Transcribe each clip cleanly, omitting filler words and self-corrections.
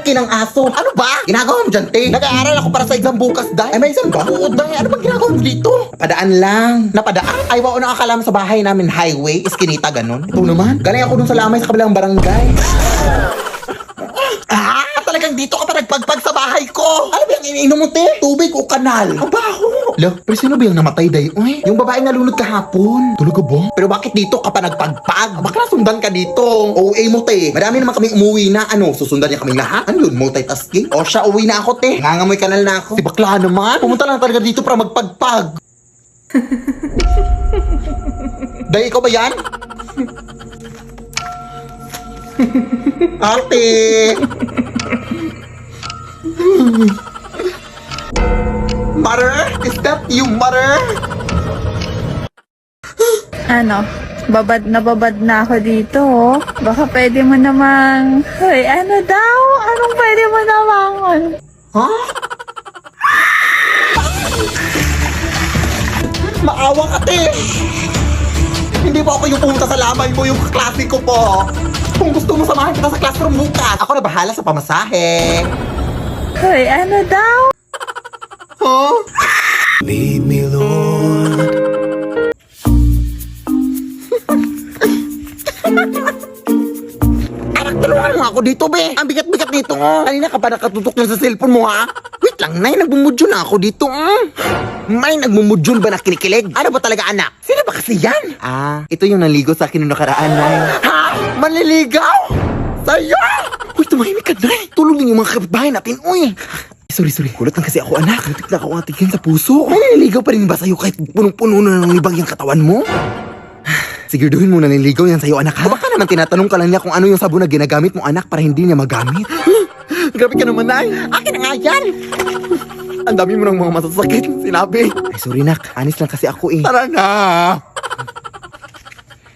kinang aso. Ano ba? Ginagawa mo dyan, te? Nag-aaral ako para sa exam bukas, day. Ay, may exam ba? Oo, day. Ano bang ginagawa mo dito? Napadaan lang. Napadaan? Ay, wao na akala mo sa bahay namin highway, iskinita, ganun. Ito naman. Galing ako dun sa lamay sa kabilang barangay. Talagang dito ka pa nagpagpag sa bahay ko. Ano ba yung iniinom mo, te? Tubig o kanal? Ang baho. Lo, pero sino ba yung namatay, day? Uy, yung babae nalunod kahapon. Tulog ka ba? Pero bakit dito ka pa nagpagpag? Bakit nasundan ka dito? OA mo, te. Marami naman kami umuwi na. Ano, susundan niya kami lahat? Ano yun, multitasking? O siya, uwi na ako, te. Nangangamoy kanal na ako. Si bakla naman. Pumunta lang talaga dito para magpagpag. Day, ikaw ba yan? Ate! Mother? Is that you, mother? Ano? Babad na ako dito, oh. Baka pwede mo namang... Hoy, ano daw? Anong pwede mo namang... Ha? Maawa ka, te! Hindi po ako yung pumunta sa lamay mo, yung klase ko po. Kung gusto mo samahan kita sa classroom bukas, ako na bahala sa pamasahe. Hoy, ano daw? Huh? Lead me, Lord. Anak, tulungan mo ako dito, be. Ang bigat-bigat nito, oh. Kanina ka pa nakatutok lang sa cellphone mo, ha? Wait lang, Nay. Nagbumudyo na ako dito, May nagmumudyon ba na kinikilig? Ano ba talaga, anak? Sino ba kasi yan? Ah, ito yung naligo sa akin noong nakaraan, Nay. Ha? Manliligaw? Sa'yo? Uy, tumahimik ka, Nay. Tulong din yung mga kapitbahay natin, uy. Sorry. Kulat lang kasi ako, anak. Natik na ako atigin sa puso. Manliligaw pa rin ba sa'yo kahit punong-puno na ng libag yung katawan mo? Siguraduhin mo na nililigaw yan sa'yo, anak, ha? O baka naman tinatanong ka lang niya kung ano yung sabon na ginagamit mo, anak, para hindi niya magamit. Grabe ka naman, Nay. Akin na nga yan. Ang dami mo ng mga masasakit sinabi. Ay, sorry, nak. Anis lang kasi ako, eh. Tara na.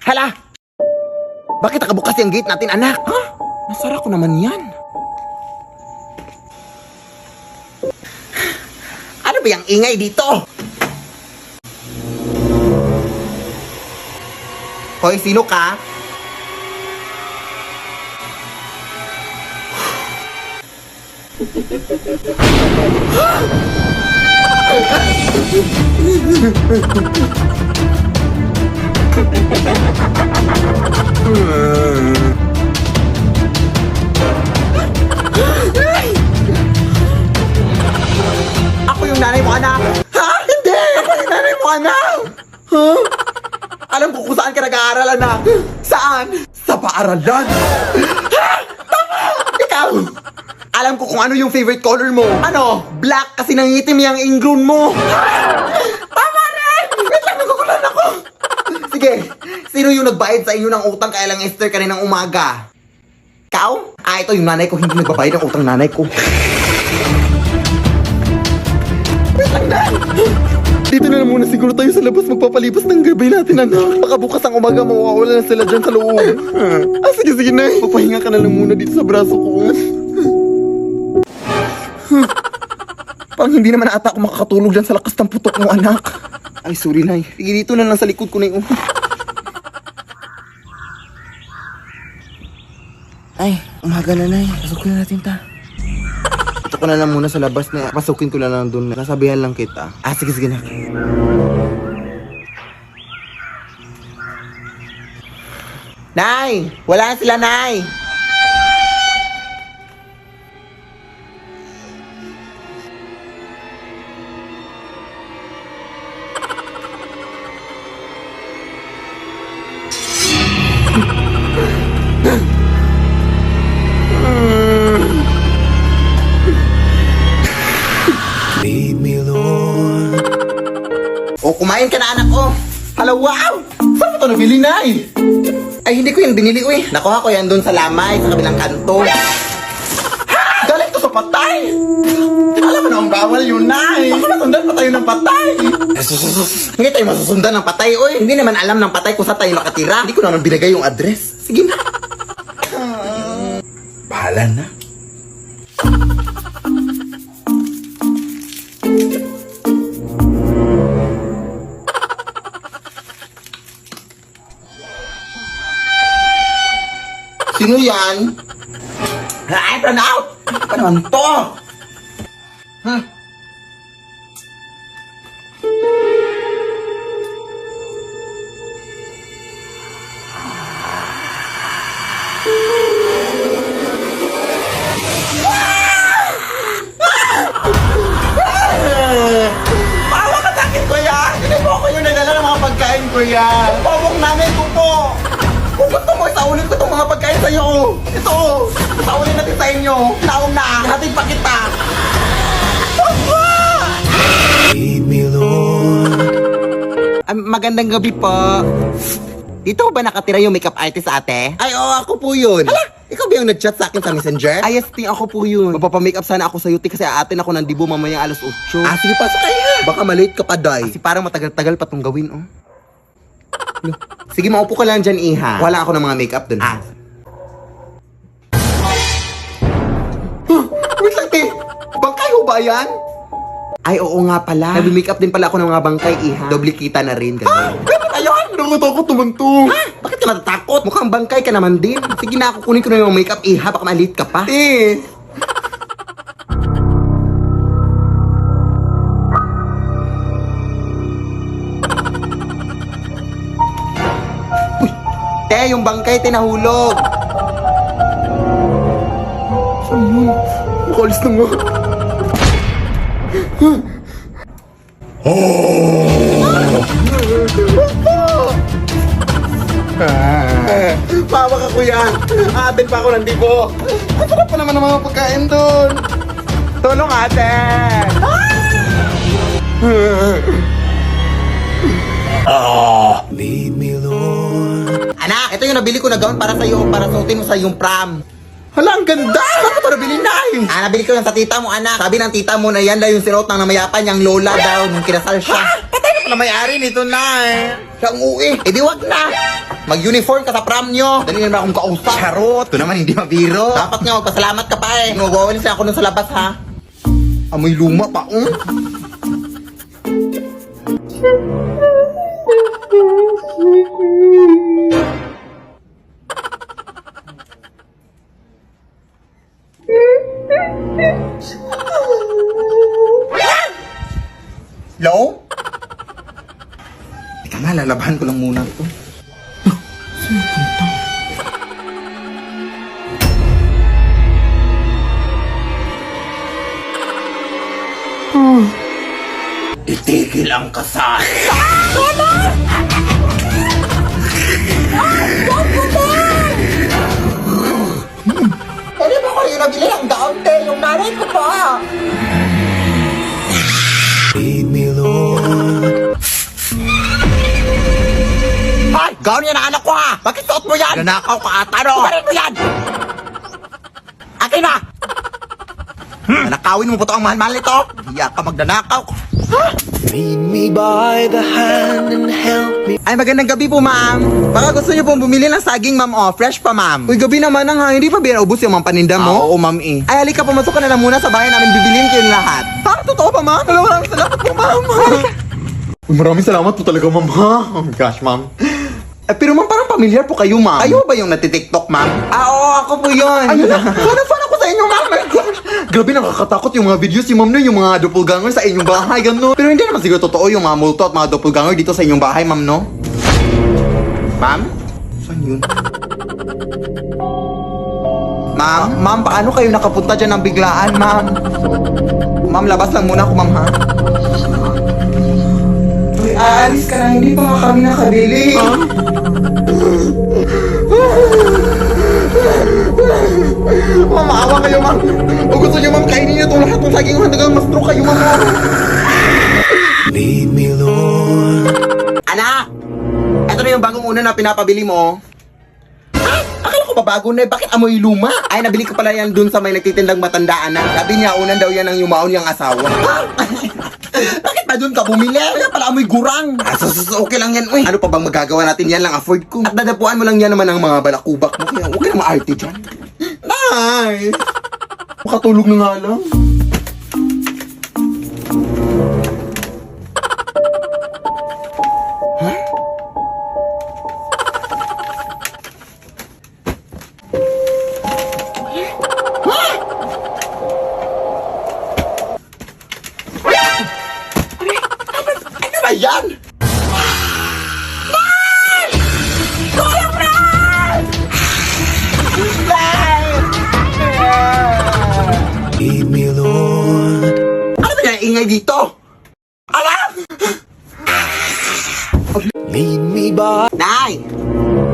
Hala! Bakit nakabukas yung gate natin, anak? Ha? Nasara ko naman yan. Ano ba yung ingay dito? Hoy, sino ka? Ako yung nanay mo, anak. Ha? Hindi! Ako yung nanay mo, anak. Huh? Alam ko kung saan ka nag-aaral, anak. Saan? Sa paaralan. Ha? Tama! Ikaw! Alam ko kung ano yung favorite color mo. Ano? Black kasi nangitim yung ingrown mo. Tama rin! Wait lang, nagugulan ako. Sige, sino yung nagbayad sa inyo ng utang kaya lang Esther kaninang umaga? Ikaw? Ah, ito yung nanay ko, hindi nagbabayad ng utang nanay ko. Wait lang, Dad! Dito na lang muna siguro tayo sa labas magpapalipas ng gabi natin, anak. Baka bukas ang umaga mawawala na sila dyan sa loob. Ah, sige, Nay. Papahinga ka na lang muna dito sa braso ko. Pang hindi naman ata ako makakatulog dyan sa lakas ng putok mo, anak. Ay, sorry, Nay. Sige, dito na lang sa likod ko na yung... Ay, umaga na, Nay. Pasukin na natin ta. Ito ko na lang muna sa labas na pasukin ko na lang doon. Nasabihan lang kita. Ah, sige na. Nay! Wala na sila, Nay! Lead me, Lord. O, kumain ka na, anak ko. Hala, wow! Saan mo ito nabili, Nay? Ay, hindi ko yan binili, uy. Nakuha ko yan doon sa lamay, sa kabilang kanto. Ha! Galing to sa patay! Alam mo na ang bawal yun, Nay. Baka masundan pa tayo ng patay. Hindi tayo masusundan ng patay, uy. Hindi naman alam ng patay kung saan tayo nakatira. Hindi ko naman binigay yung address. Sige na. Bahala na. Sino yan? Ay, run out! Ano naman to? Huh? Bawa ka sa akin, kuya! Hindi po ako yung nagdala ng mga pagkain, kuya! Pawang namin ko po! Kung gusto mo, isaulin ko itong mga pagkain sa'yo! Ito! Isaulin natin sa inyo! Naong na! Hatid pa kita! Lead me, Lord. Magandang gabi po. Dito ba nakatira yung makeup artist, ate? Ay, oo, ako po yun. Hala! Ikaw ba yung nag-chat sa akin sa messenger? Ay, yes, ting, ako po yun. Magpapamakeup sana ako sa yuti kasi aatin ako ng dibo mamaya alas 8. Ah, sige, pasok kayo. Baka malate ka pa, day. Kasi parang matagal-tagal pa itong gawin, oh. Ano? Sige, maupo ka lang dyan, iha. Wala ako ng mga makeup dun. Ah. Wait lang, te. Bangkay ho ba yan? Ay, oo nga pala. Nag-makeup din pala ako ng mga bangkay, iha. Doble kita na rin, ganun. Ganun ayun! Nakutakot naman to. Ha? Bakit ka natatakot? Mukhang bangkay ka naman din. Sige na, kukunin ko na yung makeup, iha. Baka malit ka pa. Eh. Uy! Te, yung bangkay, te, nahulog. Saan yun? Makalis na nga. Pawa ka, kuya. Atin pa ako ng dibo. Ang sarap pa naman ng mga pagkain doon. Tulong, ate. Lead me, Lord. Anak, ito yung nabili ko na gown para sa'yo, para suotin mo sa iyong prom. Hala, ang ganda! Bakit ito nabili na eh? Ah, nabili ko yan sa tita mo, anak. Sabi ng tita mo na yan daw yung sinuot ng namayapan niyang lola daw nung kinasal siya. Ha? Patay na pala may-ari nito na eh. Siyang uwi. Eh di wag na. Mag-uniform ka sa prom nyo. Dali na akong kausap. Charot. Ito naman hindi mabiro. Dapat nga magpasalamat ka pa eh. Nagwawalis na ako nun sa labas ha. Amoy luma pa, Hello? Teka nga, lalabahan ko lang muna ito. Itigil ang kasal. Ano ba ko yung nabili ng gown, te? Yung nanay ko pa. Lead me, Lord. Ay! Gown yan ang anak ko ha! Bakit suot mo yan? Nanakaw ka ata no? Kumarin mo yan! Akin na! Nanakawin mo po ito ang mahal-mahal nito? Hiya ka magnanakaw. Lead me by the hand and help me. Ay, magandang gabi po, ma'am. Baka gusto niyo pong bumili ng saging, ma'am, oh. Fresh pa, ma'am. Uy, gabi naman na nga. Hindi pa binaubos yung mga paninda mo? Oo, ma'am, eh. Ay, halika, pumasok ka na lang muna sa bahay namin. Bibilin ko yung lahat. Parang totoo pa, ma'am? Maraming salamat po, ma'am. Uy, maraming salamat po talaga, ma'am, ha? Oh my gosh, ma'am. Eh, pero ma'am, parang pamilyar po kayo, ma'am. Kayo ba yung natitiktok, ma'am? Ah, oo, ako po yun. Ayun na, fan ako sa inyo, ma'am. My gosh. Grabe, nakakatakot yung mga videos, yung ma'am na yung mga doppelganger sa inyong bahay, gano'n. Pero hindi naman siguro totoo yung mga multo at mga doppelganger dito sa inyong bahay, ma'am, no? Ma'am? Saan yun? Ma'am, paano kayo nakapunta dyan ng biglaan, ma'am? Ma'am, labas lang muna ako, ma'am, ha? Uy, aalis ka na, hindi pa nga kami nakabili. Ma'am, maawa kayo, ma'am. O gusto niyo, ma'am, kainin niyo itong lahat ng saging hanggang ma-stroke kayo, ma'am. Lead me, Lord. Anak! Ito na yung bagong una na pinapabili mo. Ah! Akala ko ba bago na? Bakit amoy luma? Ay, nabili ko pala yan dun sa may nagtitindang matandaan na. Sabi niya, unan daw yan ang yumaon niyang asawa. Bakit ba dun ka bumili? Kaya pala amoy gurang. Okay lang yan, uy. Ano pa bang magagawa natin? Yan lang afford ko. At dadapuan mo lang yan naman ang mga balakubak mo. Kaya huwag ka na maarte dyan. Nice! Makatulog na nga lang. yan? Lead me, Lord. Ano ba yung ingay dito? Alam! Lead me by. Nay!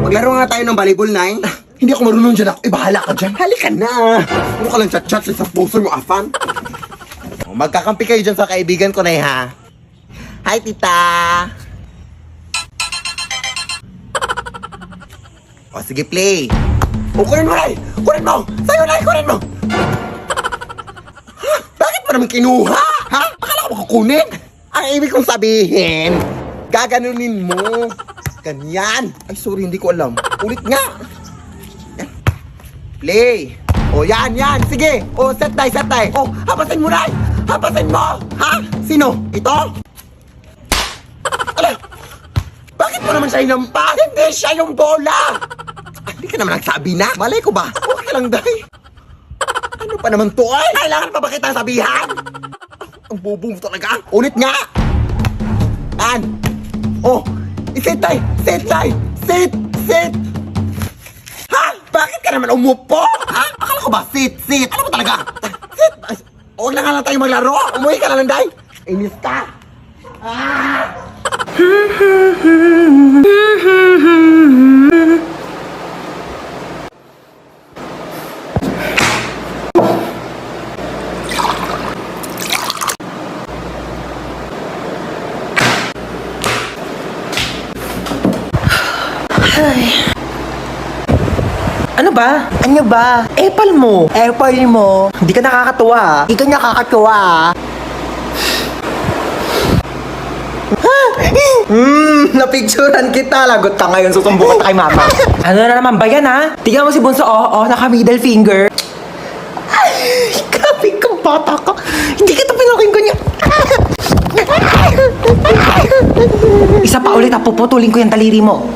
Maglaro nga tayo ng volleyball, Nay. Hindi ako marunong dyan ako. Bahala ka dyan. Halika na. Puro ka lang chat-chat sa sponsor mo, Afan. Magkakampi kayo dyan sa kaibigan ko, Nay, ha? Hi, tita! O, sige, play. O, kunin mo, Nay! Kunin mo! Sa'yo, Nay! Kunin mo! Ha? Bakit mo naman kinuha? Ha? Akala ko kukunin? Ang ibig kong sabihin, gaganunin mo. Ganyan. Ay, sorry, hindi ko alam. Ulit nga. Yan. Play. O, yan. Sige. O, set die. O, hapasin mo, Nay! Hapasin mo! Ha? Sino? Ito? Ala! Bakit mo naman siya hinampas? Hindi siya yung bola! Hindi ka naman nagsabi na. Malay ko ba? Okay lang, Day. Ano pa naman to, ay? Kailangan pa ba kita sabihan? Ang bobo mo talaga. Ulit nga! Yan! Oh! Isit, Day! Sit! Ha? Bakit ka naman umupo? Ha? Akala ko ba? Sit! Ano ba talaga? Sit! Huwag na nga lang tayo maglaro! Umuwi ka na lang, Day! Inis ka! Ano ba? Ano ba? Epal mo. Hindi ka nakakatuwa. Hindi ka nakakatuwa. Napicturan kita. Lagot ka ngayon. Susumbukan ka kay mama. Ano na naman ba yan, ha? Tingnan mo si Bunso. Naka middle finger. Ay, grabe kang bata ka. Hindi kita pinakinggan niya. Isa pa ulit, puputulin ko yung taliri mo.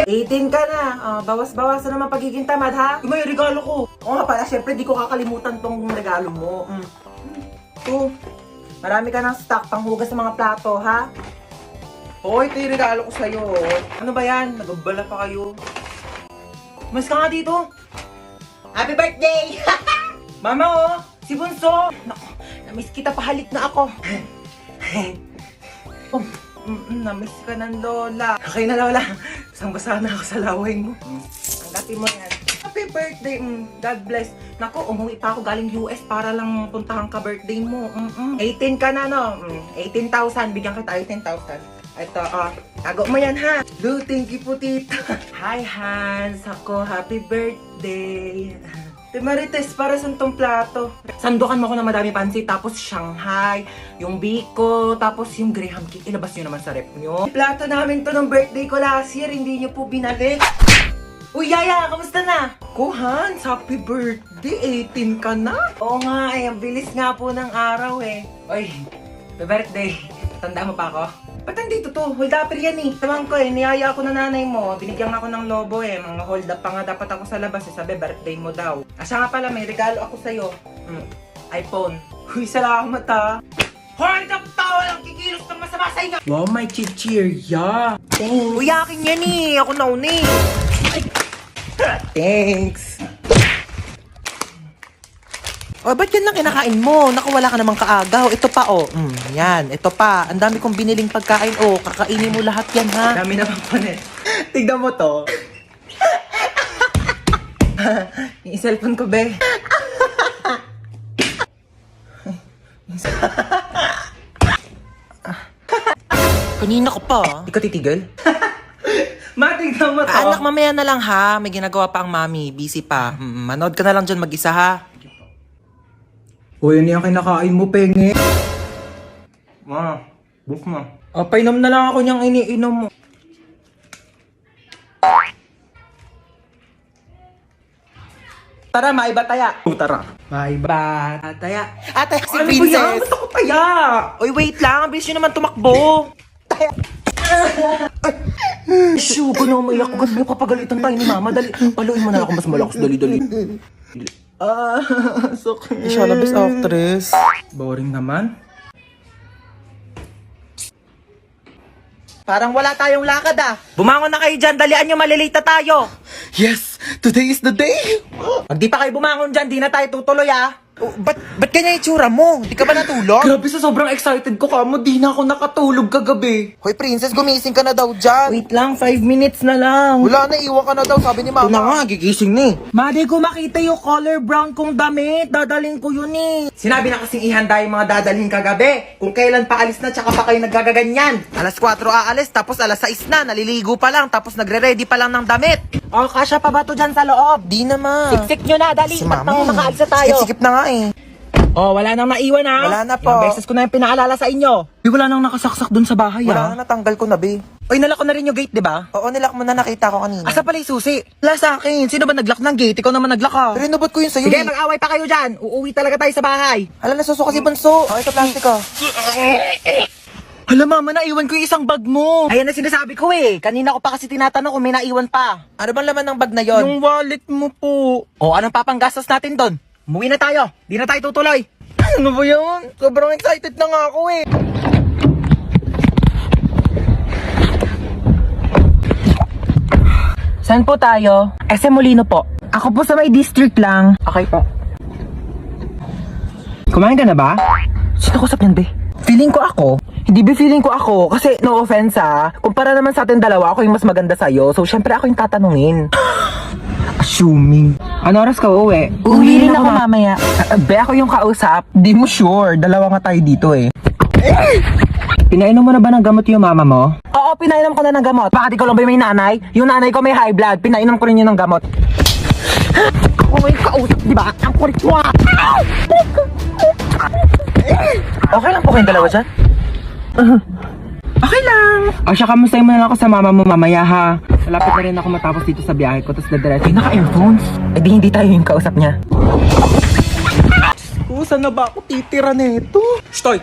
18 ka na. Bawas-bawasan naman pagiging tamad, ha? Yung may regalo ko. Oo nga pala, syempre di ko kakalimutan tong regalo mo. Ito. Marami ka ng stock panghugas sa mga plato, ha? Oo, ito yung regalo ko sa'yo. Ano ba yan? Nagabala pa kayo. Mas ka nga dito. Happy birthday! Mama, si Bunso. Naku, namiss kita, pahalik na ako. Namiss ka ng lola. Okay na, lola. Basang-basa na ako sa laway mo. Tanggapin mo yan. Happy birthday. God bless. Naku, umuwi pa ako galing US para lang puntahan ka birthday mo. 18 ka na, no? 18,000. Bigyan kita 18,000. Ito, tago mo yan, ha? Do, thank you po, tita. Hi, Hans. Ako, happy birthday. Marites, para sa tong plato. Sandukan mo ko ng madami pansit, tapos Shanghai, yung biko, tapos yung Graham cake. Ilabas nyo naman sa rep nyo. Plato namin to ng birthday ko last year, hindi nyo po binalik. Uy, Yaya, kamusta na? Kuhan, happy birthday, 18 ka na. Oo nga, ang bilis nga po ng araw eh. Uy, happy birthday. Tanda mo pa ako? Ba't nandito to? Hold up yan eh. Tamang ko eh, niyaya ako ng nanay mo. Binigyan ako ng lobo eh. Mga hold up pa nga dapat ako sa labas eh. Sabi, birthday mo daw. Siya nga pala, may regalo ako sa'yo. iPhone. Uy, salamat ha. Hold up tao lang kikilos ng masama sa inyo. Wow, may chichirya. Thanks. Uy, akin yan eh. Ako nauna eh. Thanks. O, ba't yan lang kinakain mo? Naku, wala ka namang kaagaw. Ito pa, yan. Ito pa. Ang dami kong biniling pagkain. Kakainin mo lahat yan, ha? Dami naman panet. Tignan mo to. Yung cellphone ko, be. Kanina ka pa. Di ka titigil? Matignan mo to. Anak, mamaya na lang, ha? May ginagawa pa ang mami. Busy pa. Manood ka na lang dyan mag-isa, ha? Uy, ano yung kinakain mo, penge? Ma, book mo. Painom na lang ako niyang iniinom mo. Tara, maiba taya. Tara. Maiba taya. Taya si Princess. Ano ba yan? Gusto ko taya. Uy, wait lang. Bilis nyo naman tumakbo. Taya. Shoo, gano'n maiyak ko. Gano'n papagalitan tayo ni Mama. Dali. Paluin mo na ako mas malakas. Dali. Sakit. Hindi siya na best actress. Boring naman. Parang wala tayong lakad ah. Bumangon na kayo dyan, dalian nyo, malilita tayo. Yes! Today is the day! Pag di pa kayo bumangon dyan, di na tayo tutuloy ah. Oh, ba't ganyan yung itsura mo? Di ka ba natulog? Grabe sa sobrang excited ko kamo, di na ako nakatulog kagabi. Hoy, princess, gumising ka na daw dyan. Wait lang, 5 minutes na lang. Wala na, iwan ka na daw, sabi ni mama. Ito na nga, gigising ni. Madi ko makita yung color brown kong damit, dadaling ko yun eh. Sinabi na kasing ihanda yung mga dadalhin kagabi. Kung kailan pa alis na, tsaka pa kayo naggagaganyan. Alas 4 aalis, tapos alas 6 na, naliligo pa lang, tapos nagre-ready pa lang ng damit. O, kasya pa ba to dyan sa loob? Di na ma. Siksik nyo na, dali. Si Ba't mami. nang makaalis na tayo? Sikip na nga eh. Oh, wala nang naiwan ha? Wala na po. Ilang beses ko na yung pinaalala sa inyo. Wala nang nakasaksak dun sa bahay Wala na, natanggal ko na, be. Oy, nalak ko na rin yung gate, di ba? Oo, nilak mo na, nakita ko kanina. Asa pala yung susi? Wala sa akin. Sino ba naglock ng gate? Ikaw naman naglock ka. Pero inubot ko yun sa'yo Sige, eh. mag-away pa kayo dyan. Uuwi talaga tayo sa bahay. Hala, nasusuka si Bunso. Oh, ito plastic ka. Hala, mama, naiwan ko yung isang bag mo. Ayan na sinasabi ko eh. Kanina ko pa kasi tinatanong kung may naiwan pa. Ano bang laman ng bag na yon? Yung wallet mo po. O, anong papanggastos natin doon? Umuwi na tayo. Di na tayo tutuloy. Ano ba yun? Sobrang excited na nga ako eh. Saan po tayo? SM Molino po. Ako po sa may district lang. Okay po. Kumain ka na ba? Sino kusap yan, be? Feeling ko ako. Hindi ba feeling ko ako? Kasi no offense ah. Kumpara naman sa atin dalawa, ako yung mas maganda sa'yo. So syempre ako yung tatanungin. Assuming. Ano oras ka uuwi? Uwi rin ako mamaya. Be, ako yung kausap. Di mo sure. Dalawa nga tayo dito eh. Pinainom mo na ba ng gamot yung mama mo? Oo, pinainom ko na ng gamot. Bakit ikaw lang ba yung may nanay? Yung nanay ko may high blood. Pinainom ko rin yun ng gamot. Ako yung kausap, di ba? Ang kulit mo ah! Okay lang po kayong dalawa dyan? Okay lang. O siya, kamustahin mo na lang ako sa mama mo mamaya ha. Malapit na rin ako matapos dito sa biyahe ko, tapos dadiretso. Naka-earphones? Eh di hindi tayo yung kausap niya. Saan na ba ako titira nito? Shtoy!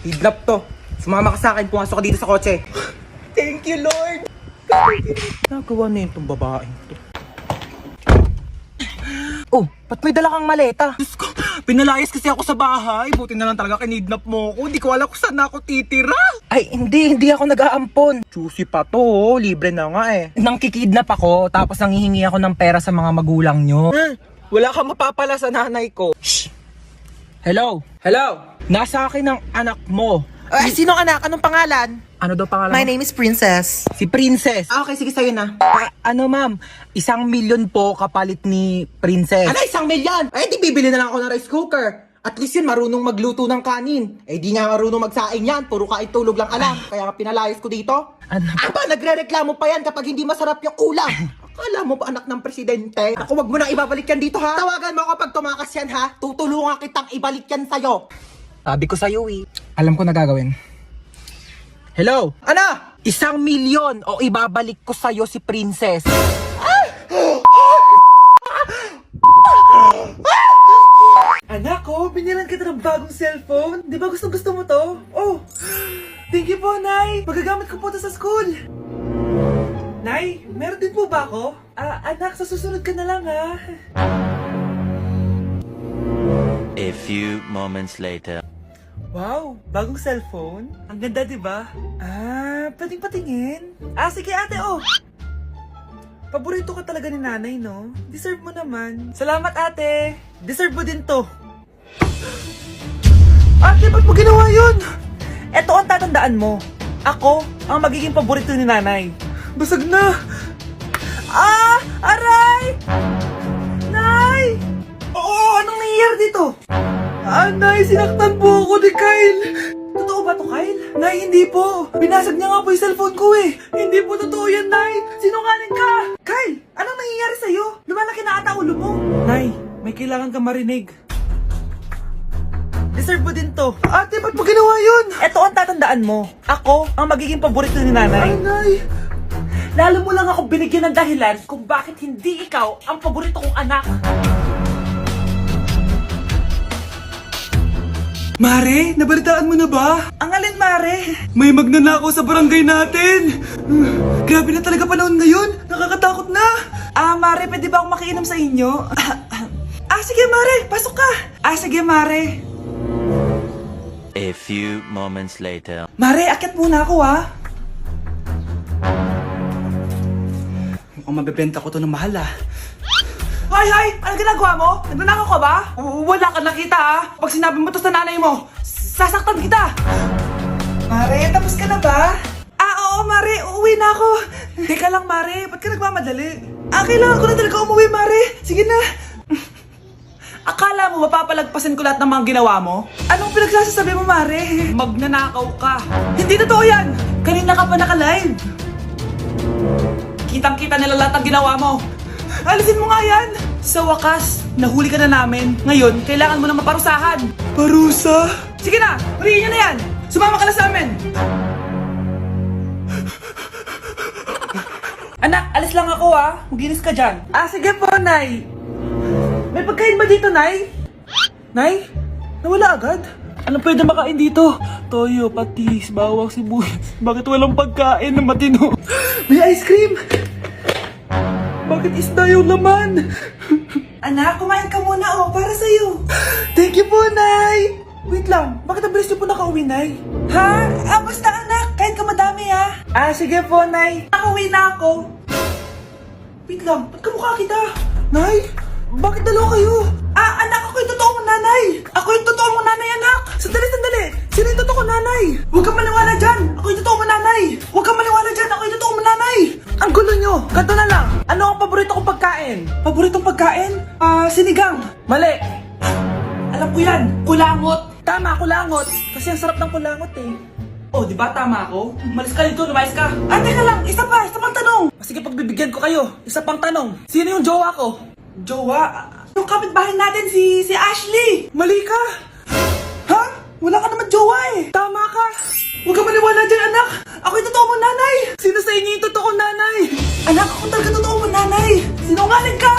Hidlap to. Sumama ka sa akin, pumasok ka dito sa kotse. Thank you, Lord! Nagawa na yun tong babaeng to. Oh, ba't may dala kang maleta? Diyos ko, pinalayas kasi ako sa bahay. Buti na lang talaga kinidnap mo ako. Hindi ko alam kung saan ako titira. Ay, hindi ako nag-aampon. Juicy pa to, oh. Libre na nga eh. Nang kikidnap ako, tapos nanghihingi ako ng pera sa mga magulang nyo. Wala kang mapapala sa nanay ko. Shh! Hello? Hello? Nasa akin ang anak mo. Sino anak? Anong pangalan? Ano daw pangalan My mo? name is Princess. Si Princess. Okay, sige sa'yo na. Ano ma'am, 1,000,000 po kapalit ni Princess. Ano, 1,000,000? Eh, di bibili na lang ako ng rice cooker. At least yun, marunong magluto ng kanin. Eh, di nga marunong magsaing yan. Puro kain tulog lang alam. Kaya nga pinalayas ko dito. Ano? Aba, nagre-reklamo pa yan kapag hindi masarap yung ulam. Akala mo ba anak ng presidente? Ako, wag mo na ibabalik yan dito ha. Tawagan mo ako pag tumakas yan ha. Tutulungan kitang ibalik yan sa'yo. Sabi ko sa'yo eh. Alam ko na gagawin. Hello? Ano? 1,000,000 o ibabalik ko sa'yo si Princess. Anak ko, binilan kita ng bagong cellphone. Di ba gusto mo to? Oh, thank you po, Nay. Magagamit ko po to sa school. Nay, meron din po ba ako? Anak, sa susunod ka na lang, ha? A few moments later. Wow, bagong cellphone? Ang ganda, di ba? Pwedeng patingin? Sige ate, oh! Paborito ka talaga ni nanay, no? Deserve mo naman. Salamat, ate! Deserve mo din to. Ate, ba't mo ginawa yun? Eto ang tatandaan mo. Ako ang magiging paborito ni nanay. Basag na! Aray! Nay! Oo, anong nangyayari dito? Nay, sinaktan po ako ni Kyle. Totoo ba to, Kyle? Nay, hindi po. Binasag niya nga po yung cellphone ko eh. Hindi po totoo yan, Nay. Sinungaling ka. Kyle, anong nangyayari sa'yo? Lumalaki na ata ulo mo. Nay, may kailangan kang marinig. Deserve mo din to. Ate, ba't mo ginawa yun? Eto ang tatandaan mo. Ako ang magiging paborito ni nanay. Nay. Lalo mo lang ako binigyan ng dahilan kung bakit hindi ikaw ang paborito kong anak. Mare, nabalitaan mo na ba? Ang alin, Mare? May magnanakaw sa barangay natin! Grabe na talaga panahon ngayon! Nakakatakot na! Mare, pwede ba akong makiinom sa inyo? sige, Mare. Pasok ka. Sige, Mare. A few moments later. Mare, akyat muna ako, ha? Mukhang mabibenta ko to ng mahal, ha? Hay! Ano ginagawa mo? Nagnanakaw ka ba? Wala ka nakita, ha? Pag sinabi mo to sa nanay mo, sasaktan kita! Mare, tapos ka na ba? Oo, Mare. Uuwi na ako. Teka lang, Mare. Ba't ka nagmamadali? Kailangan ko na talaga umuwi, Mare. Sige na. Akala mo mapapalagpasin ko lahat ng mga ginawa mo? Anong pinagsasasabi mo, Mare? Magnanakaw ka. Hindi totoo yan. Kanina ka pa naka-live. Kitang-kita nila lahat ng ginawa mo. Alisin mo nga yan. Sa wakas, nahuli ka na namin. Ngayon, kailangan mo na maparusahan. Parusa? Sige na, huriin niyo na yan. Sumama ka na sa amin. Anak, alis lang ako, ha. Maginis ka dyan. Sige po, Nay. May pagkain ba dito, Nay? Nay? Nawala agad? Ano pwede makain dito? Toyo, patis, bawang, sibuyas. Bakit walang pagkain na matino? May ice cream! Bakit isda yung laman? Anak, kumain ka muna, para sa'yo. Thank you po, Nay! Wait lang, bakit ang bilis niyo po nakauwi, Nay? Ha? Basta anak, kahit ka madami, ha? Sige po, Nay. Nakauwi na ako. Wait lang, ba't kamukha kita? Nay, bakit dalawa kayo? Anak, ako yung totoo mong nanay. Ako yung totoo mong nanay, anak. Sandali. Sino yung totoo kong nanay? Huwag kang maniwala dyan. Ako yung totoo mong nanay. Huwag kang maniwala dyan. Ako yung totoo mong nanay. Ang gulo nyo. Ganto na lang. Ano ang paborito kong pagkain? Paboritong pagkain? Sinigang. Mali. Alam ko yan. Kulangot. Tama, kulangot. Kasi ang sarap ng kulangot, eh. Di ba tama ako? Malis ka dito, lumayas ka. Teka lang, isa pang tanong. Sige, pagbibigyan ko kayo. Isa pang tanong. Sino yung jowa ko? Jowa? Yung kapitbahay natin, si Ashley. Mali ka. Ha? Wala ka naman jowa, eh. Tama ka. Huwag ka maniwala dyan, anak. Ako yung totoo mong nanay. Sino sa inyo yung totoo nanay? Anak, ako talaga totoo mong nanay. Sinungaling ka.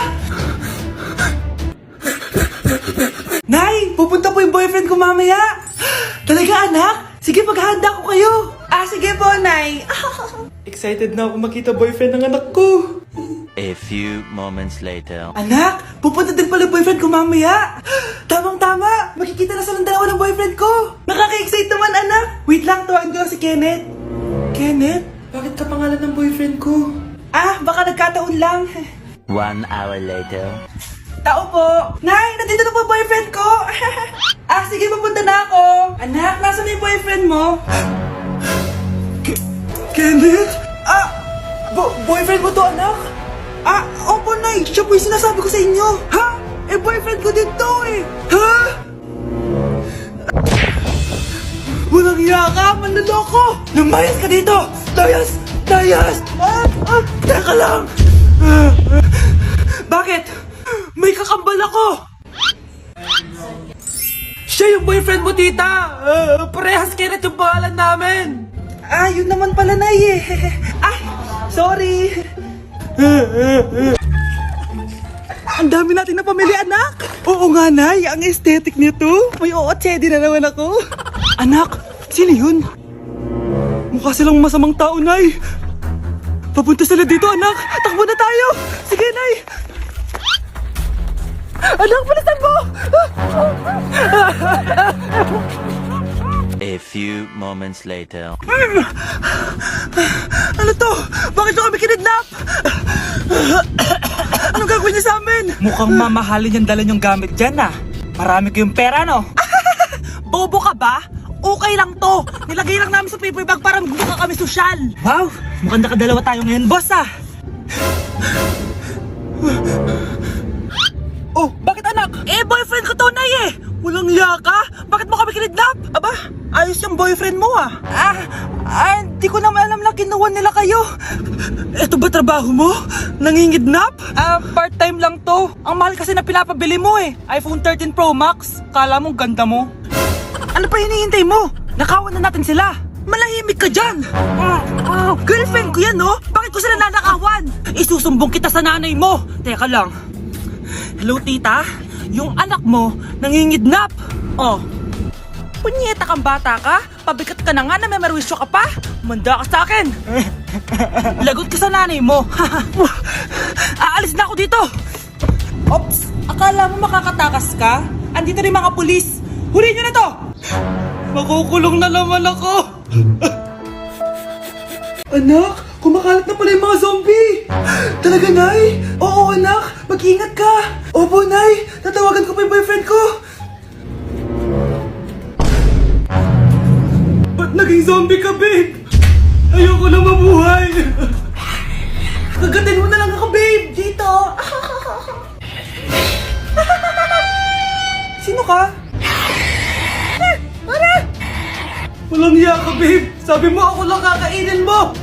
Nay, pupunta po yung boyfriend ko mamaya. Talaga, anak? Sige, paghahanda ko kayo. Sige po, Nay. Excited na ako makita boyfriend ng anak ko. A few moments later. Anak, pupunta din pala yung boyfriend ko mamaya. Tamang-tama, makikita na silang dalawa ng boyfriend ko. Nakaka-excite naman, anak. Wait lang, tawagin ko lang si Kenneth. Kenneth? Bakit ka pangalan ng boyfriend ko? Baka nagkataon lang. 1 hour later. Tao po. Nay, nandito na po boyfriend ko. Sige, papunta na ako. Anak, nasa na yung boyfriend mo? Kenneth? Boyfriend mo to, anak? Opo, Nay. Siya po yung sinasabi ko sa inyo. Ha? Boyfriend ko din to, eh. Ha? Walang hiya ka, manloloko. Lumayas ka dito. Layas. Teka lang. Bakit? May kakambal ako. Siya yung boyfriend mo, tita. Parehas Kenneth yung pangalan namin. Yun naman pala, Nay, eh. Sorry. Ang dami natin na pamili, anak. Oo nga, Nay. Ang aesthetic nito. May ootsedi na naman ako. Anak, sino yun? Mukha silang masamang tao, Nay. Papunta sila dito, anak. Takbo na tayo. Sige, Nay. Anak, palitan mo. A few moments later. Ano to? Bakit nyo kami kinidnap? Anong gagawin niya sa amin? Mukhang mamahalin yung dala yung gamit dyan, Marami kayong pera, no? Bobo ka ba? Okay lang to. Nilagay lang namin sa paper bag para magbuka kami sosyal. Wow, mukhang nakadalawa tayo ngayon, boss, bakit, anak? Boyfriend ko to, Nay, Walang liya ka? Bakit mo kami kinidnap? Ayos yung boyfriend mo, hindi ko naman alam na kinuha nila kayo. Eto ba trabaho mo? Nangingidnap? Part-time lang to. Ang mahal kasi na pinapabili mo, iPhone 13 Pro Max. Kala mo ganda mo. Ano pa hinihintay mo? Nakawan na natin sila. Malahimik ka dyan. Girlfriend ko yan, no? Bakit ko sila nanakawan? Isusumbong kita sa nanay mo. Teka lang. Hello, tita? Yung anak mo nangingidnap. Punyeta kang bata ka? Pabigat ka na nga na may marwisyo ka pa? Manda ka sa akin! Lagot ka sa nanay mo! Aalis na ako dito! Oops! Akala mo makakatakas ka? Andito rin mga pulis. Huli nyo na to! Makukulong na naman ako! Anak, kumakalat na pala yung mga zombie! Talaga, Nay? Oo, anak, mag-ingat ka! Opo, Nay, tatawagan ko pa yung boyfriend ko! Ba't naging zombie ka, babe? Ayoko na mabuhay! Kagatin mo na lang ako, babe! Dito! Sino ka? Walang hiya ka, babe! Sabi mo ako lang kakainin mo!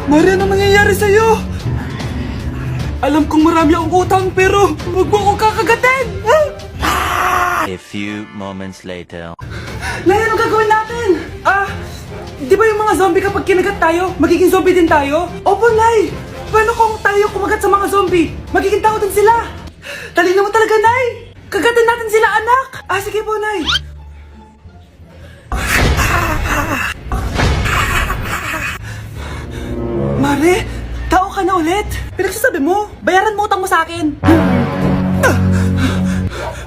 Mari, ano nangyayari sa'yo? Alam kong marami akong utang pero huwag mo akong kakagatin! A few moments later. Nay, anong gagawin natin? Di ba yung mga zombie kapag kinagat tayo, magiging zombie din tayo? Opo, Nay! Paano kung tayo kumagat sa mga zombie? Magiging tao din sila! Talino mo talaga, Nay! Kagatin natin sila, anak! Sige po, Nay! Mare, tao ka na ulit? Pinagsasabi mo, bayaran mo utang mo sa akin.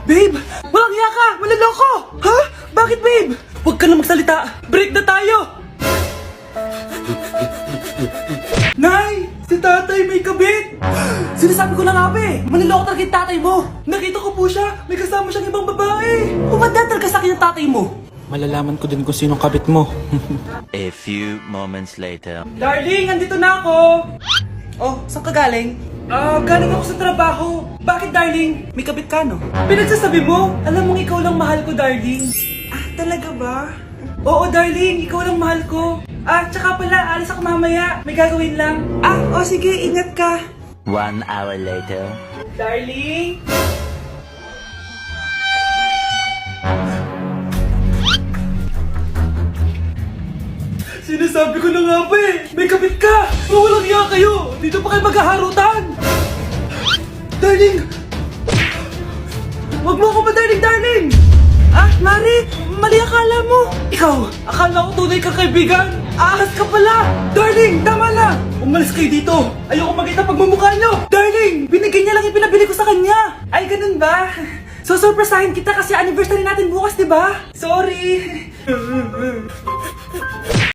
Babe, walang hiya ka! Maloloko! Ha? Bakit, babe? Huwag ka na magsalita! Break na tayo! Nay! Si tatay may kabit! Sinasabi ko na nga, be! Maniloko talaga yung tatay mo! Nakita ko po siya! May kasama siyang ibang babae! Umanda talaga sa akin yung tatay mo! Malalaman ko din kung sinong kabit mo. A few moments later. Darling, andito na ako! Oh, saan ka galing? Galing ako sa trabaho. Bakit, darling? May kabit ka, no? Pinagsasabi mo, alam mong ikaw lang mahal ko, darling. Talaga ba? Oo, darling, ikaw lang mahal ko. Tsaka pala, alis ako mamaya. May gagawin lang. Sige, ingat ka. 1 hour later. Darling? Sinasabi ko na nga ba eh, may kabit ka! Walang iya kayo! Dito pa kayo maghaharutan! Darling! Wag mo ako ba, darling! Mari! Mali akala mo! Ikaw, akala ko tunay kang kaibigan! Ahas ka pala! Darling, tama na! Umalis kayo dito! Ayoko makita pagmumukha nyo! Darling, binigay niya lang yung pinabili ko sa kanya! Ay, ganun ba? So, surpresahin kita kasi anniversary natin bukas, di ba? Sorry!